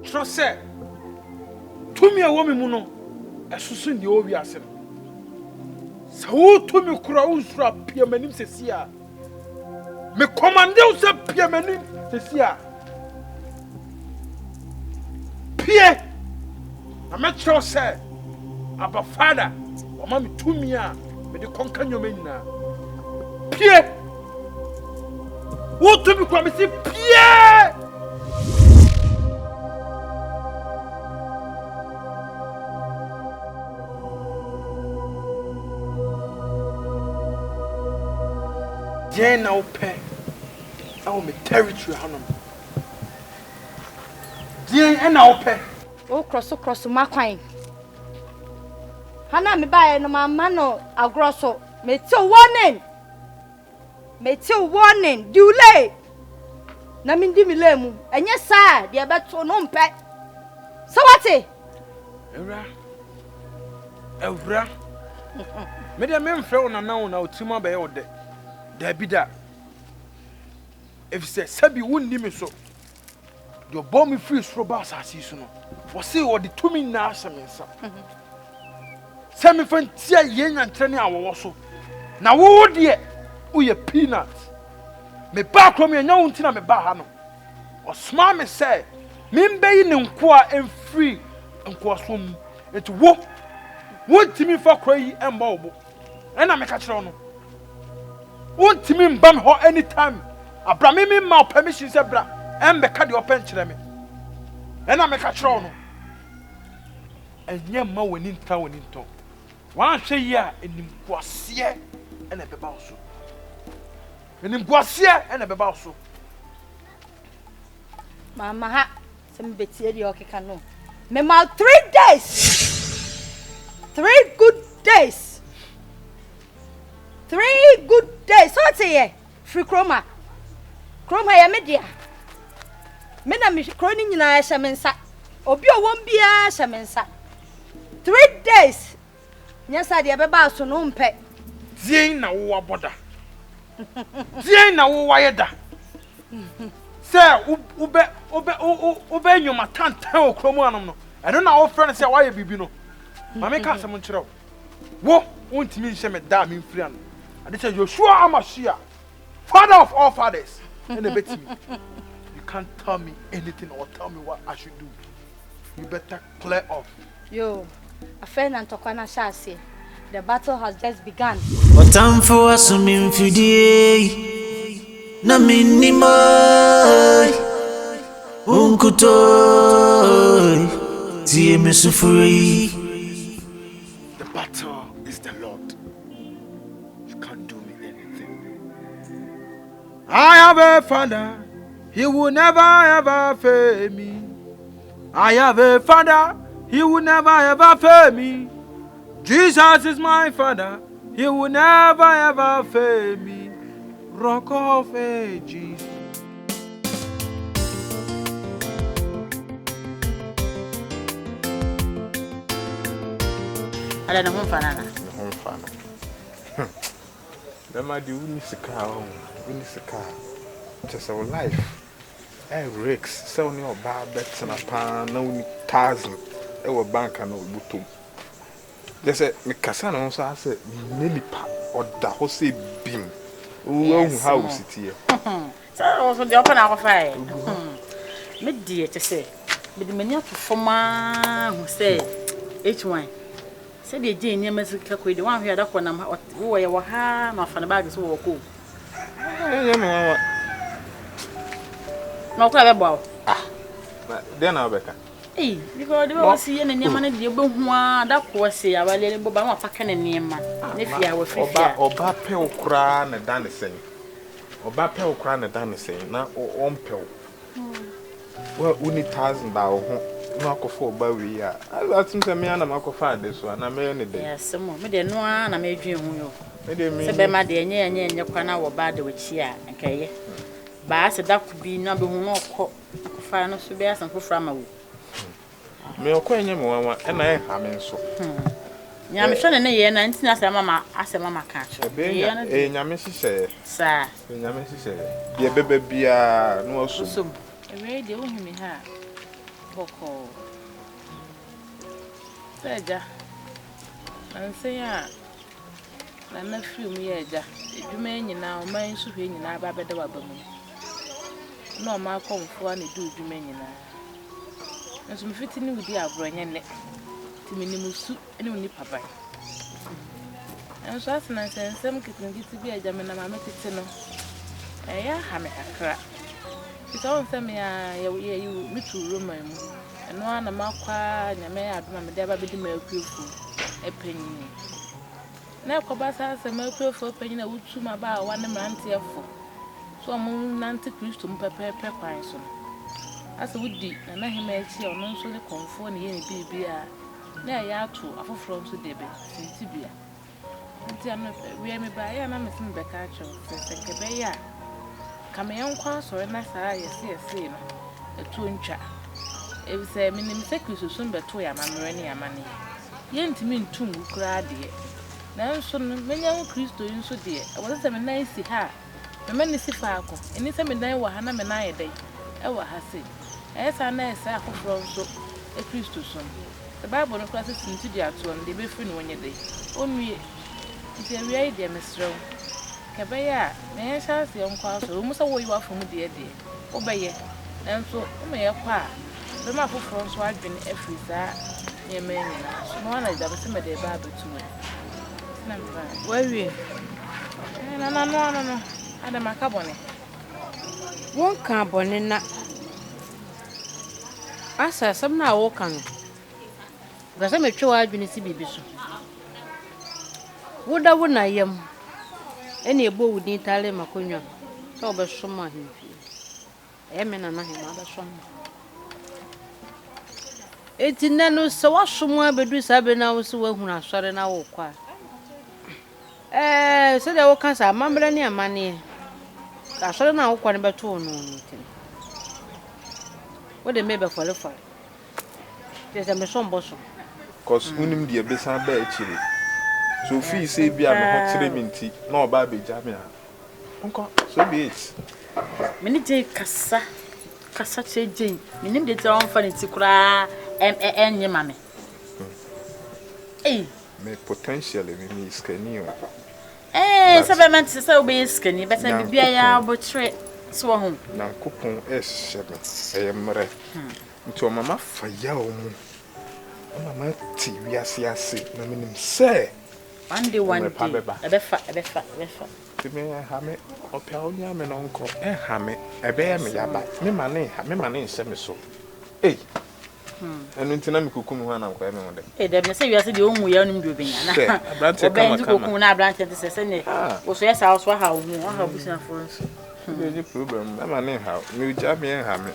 trust say to me a woman mu no esusu ndi o wi ase no sa wo to me kura unsura pia manim sesia me commande o se pia manim sesia pie na me trust say Abba Father o ma me to me a me de konka nyoma nyina pie wo to me kura me se pie Jen na open awo me territory hanom Jen na open o cross makwan hana me bae no mama no agroso me tell warning delay na me ndi milemu enye saa de beto no mpe so wate Evra me de me mfre wo na wo na otima be ye wo de da bida if say sabi wonni me so do bomb me free sro ba asasi so no wo say wo de tumi na asamensa sami fantia ye nyantre ne awo so na wo de wo ye peanut me ba krom ye nyawo ntina me ba ha no o sma me say me mbeyi ne nko a free nko so mu eti wo timi fa kroyi emba obo ena me ka kire no won't me bam ho anytime. Abrami me ma permission say bra. Embe ka de open kire me. E na me ka kire no. Enye ma woni nta woni nto. Wan hwe yi a enim kwase e na beba so. Enim kwase e na beba so. Mama ha se me betie de okeka no. Me ma 3 days. 3 good days. 3 good days. So what's here? Free chroma. Chroma ya media. Me na me kroni nyina hyamensa. Obi o won bia hyamensa. 3 days. Nyasa de beba so no mpe. Dien na wo aboda. Dien na wo wayeda. Se ube nyoma tantan o kromu anom no. Eno na wo frɛ no se waye bibi no. Ma me ka asem nkyerɛ wo. Wo ntimi nhye me da me mfiri ano. And they say, Joshua Amashia, father of all fathers. And they bet me. You can't tell me anything or tell me what I should do. You better clear off. Yo, a friend and Tokwana Shasi. The battle has just begun. What time for us to mean for the na minimum unkuto tie me sufuri. The battle is the Lord. I have a father, he will never ever fail me. I have a father, he will never ever fail me. Jesus is my father, he will never ever fail me. Rock of ages. I don't know Fanana. The my do Unisaka. Just our life. Rex, so near bar bets and a pan, no 1,000. Our bank and old butum. They said, Mikasana also I said, nearly pa or the Jose beam. Oh, house it here. So also the open our fire. Mid dear to say, but the many of Foma who say, H1. Said the Jane near Messica, the one who had up when I'm who I were harm off on the bags who were cool. No clever bow. Then I'll better. Eh, because they were seeing any money, the Bohua, that was say, I will let him Boba fucking a name, if you are free. Or Bapel cran and dancing. Or Bapel cran and dancing, not or Ompel. Well, only 1,000 bow. Marco for Bowie. I got some man, I'm going to find this one. I may any day. Yes, some more. Maybe no one, I made you. Say, my dear, and your corner were bad with cheer and carry. But I said that could be number one or final to bear some from a week. Me acquaint him, and I am so. I'm sure in a year 19 as a mamma, catch. A Yamisi say, Sir, Yamisi say, dear baby, be no so. A radio him in her. boko. Seja. Anse ya. Na na film ye ja. Edwuma nyina o man so hwe nyina ba beda wa bamu. Na o ma komfo na du edwuma nyina. Nso mfiti ni wudi abronye ne. Timi ni musu ene ni papa. Nso asena sensem kitingiti bi aja me na ma metete no. Eya ha me kakra. Kita won se me ya ye mitu roma mu. Eno ana makwa nyame adoma me de ba bedi ma akufu epanyi. Na koba sa se ma akufu epanyi na wutu ma ba wa ne mrante efo. So mo nante Kristo mpepepe kwan so. Asa wudi na hema echi ono nso ne konfo ne ye bibia. Na ya atu afoforo nso debe sintibia. Nti ano we me ba ya na me sim beka cho se kebe ya. Kama yankwa so na saa yesi no etu ntwa. Ebise minim sekriso so mbeto ya mamre ne amane. Ye ntimi ntum kura de. Na nso no menya Kristo nso de. E wo se me na isi ha. Me ne si fa akọ. Eni se me dan wa ha na me na yedai. E wa ha se. Esa na esa akofro nso e Kristo so. The Bible no class sinti de ato no de be firi no nyedai. Onwie. Nti awie de mesrew. Kebeya na ye chance ye nkwa so mu se wo yi afom de de obeye enso me ye kwa be ma foforo nso adwene afriza ye menina so no na da be se me de ba betu na mba wawie no ada makabone won ka bone na asa sam na wo kan ga se me twa adwene si bibi so woda wo na yam eni ebo wudi tale makonwa so be soma himfi emena na hima be soma eti nanu so wasomo abedu sabe na wo so wahunu asore na wo kwa so de wo kansa mamre ne amane asore na wo kwa ne beto no nti wo de mebe fole tese me sombo so cause unim de besan ba akire so fi say bia me ho kire minti na oba beja me a onko so be it mini je kasa cheje minim de te on fa ne ti kura enye mame me potentially me skani o supplement se obe skani better bibia ya botre so ho na kopon shebe eyemre nti o mama fa ya o mu o mama ti wiase ase na minim say one day ebefa me ha me opia onya me no nko ha me ebe me yaba me mane nse me so enu ntina me kukum ho na nko me ho de dem say wiase de omu ya nim de obenya na abrante kama kukum na abrante te se ne wo so yesa so ha wo ha busia for nso any problem me mane ha me uja me ha me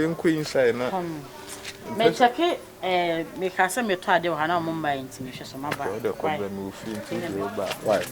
nko inside na me cheke me ka se me to ade wo ha na mo mba nti me hwe so maba the problem we feel to ba why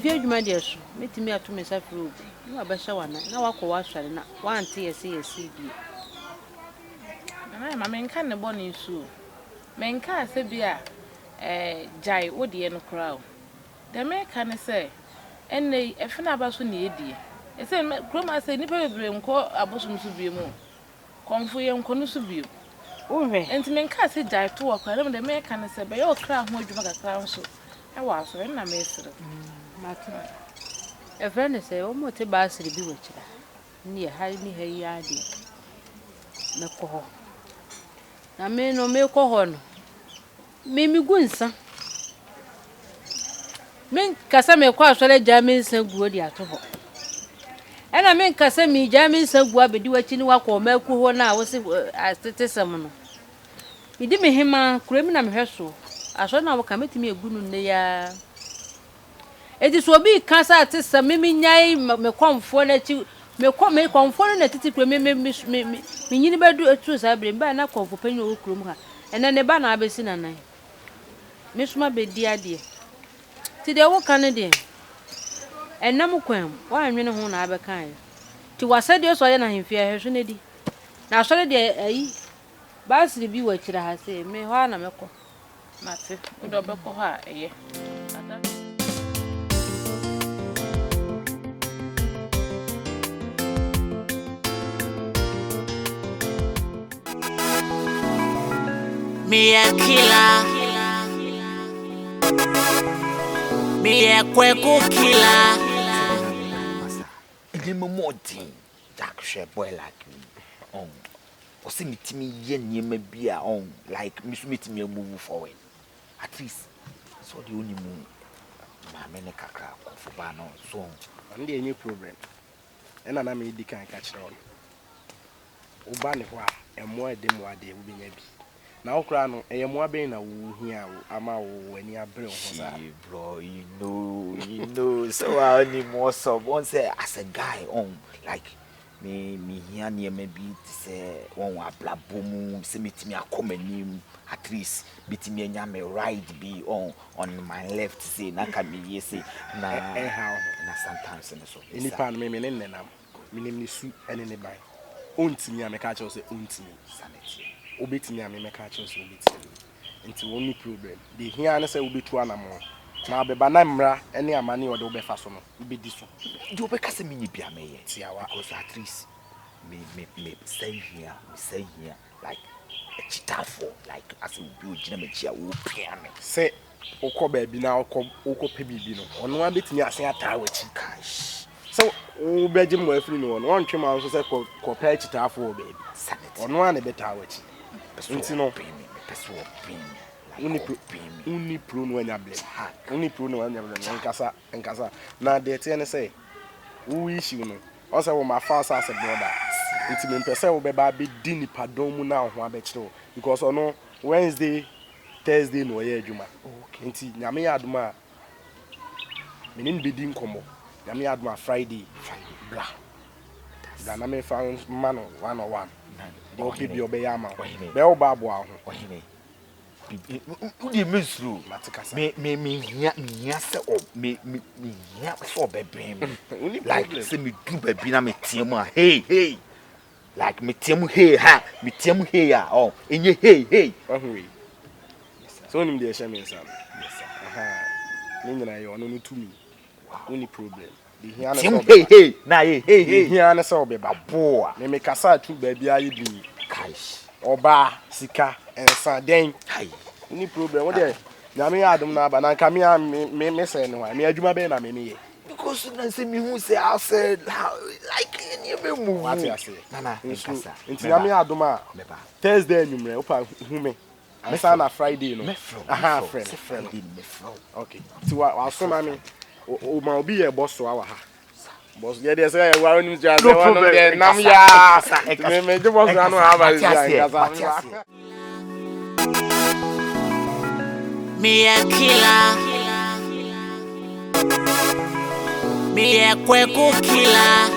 fi adwuma de so metimi ato me safiri obi na abɛhye wana na wakɔ wasɔre na wante yesi bi na ma menka ne bɔ ne su menka ase bi a jai wodie no kra o de meka ne se enne efina aba so ne edie ese kroma se ni bebre nko abosom so bie mu konfo ye nko no so bie ohwe enti menka ase jai to wakra de meka ne se be ye okra ho adwuma kakra nso e wa so na mesere matu e friend say o mo te ba siri bi wachira ni ha ni ha ya de me ko ho na me no me ko ho no me mi gunsa men kasa me kwa asore jami nsa guo di ato ho ena men kasa mi jami nsa guo abedi wachi ni wakọ ma ku ho na wo se atetesem no mi di me hema kuremi na me hweso aso na wo ka metimi egunu ne ya edi so bi kasa atesem me nyai me komfo na chi me komfo na titi kuremi me nyini bedu etu sa bre mba na komfo panyo wo kurom ha ena ne ba na abesi na nan me suma be di ade ti de wo kan de enam kwam wa anwene ho na abekan ti wasade so ye na hemfia hweso ne di na so de ayi basiri bi wa kira ha se me ho na meko Mate, udo beko ha eye. Me a killer. Me a kweku killer. And more thing, Jack share boy like me. Or see me to me yen ye may be our own, like Miss Meet me move forward. At least, so the only moon. My menaka crack for Bano, so. And the new problem. And I made the can catch on. Ubani wa, and more than what they will be maybe. Now, Crown, a more being a woo here, I'm out when you are bro. Bro, you know, so I need more so once as a guy on like me here near maybe to say one blah boom, see me to me a common at least beat me and me right be on my left say naka me yes na how na sometimes and so any pan me in them meaning the soup and any buy unti me a catch us unti me sanity obeti me a me catch us obeti into only problem the here and say obetu anamo na be banamra any amani or the obefa so no be this one you obeka me ni bia me yet because at least me say here like a cheetah for like as we build me chia wo pia me say okọ baby na okọ pe bibi no ono abetini asen ata wachi cash so o beje mo afiri no ono ontwe ma so say ko pe cheetah for baby sanity ono an beta wachi nti no person pin uni pro no anya blame uni pro no anya blame nkasa na de tie ne say wo issue no o say wo ma fa as a brother nti me pese wo be ba be di nipa don mu na ho abekire because ono Wednesday Thursday no ye adwuma okay nti nyame ya aduma me nin be di nkomo nyame ya aduma Friday bla da na me fa man 101 de o pe bi obeyama be o ba abo aho ohine udi mesru me hia se o me hia so bebem like se me du baby na me tiemu hey like me tiemu hey ha me tiemu hey ya oh enye hey ohwe so nim de shame nsa yes sir aha ni nyina yo no tumi only problem the hia na so hey na hey hia na so be babo me kasa tu baby ayi bi cash oba sika ensa den hai ni problem what there nyame adum na ba na nka me say no me adwuma be na me ye because na say me hu say I said like you be move what you say na nkasa nti nyame adum a Thursday anumre opa hu me me say na Friday no aha Friday me from okay ti wa so ma me o ma obi ye boss wa ha boss ye dey say wa oni just say one dey nam ya me je boss anu ha ba nkasa Me a killer. Me a kweku killer.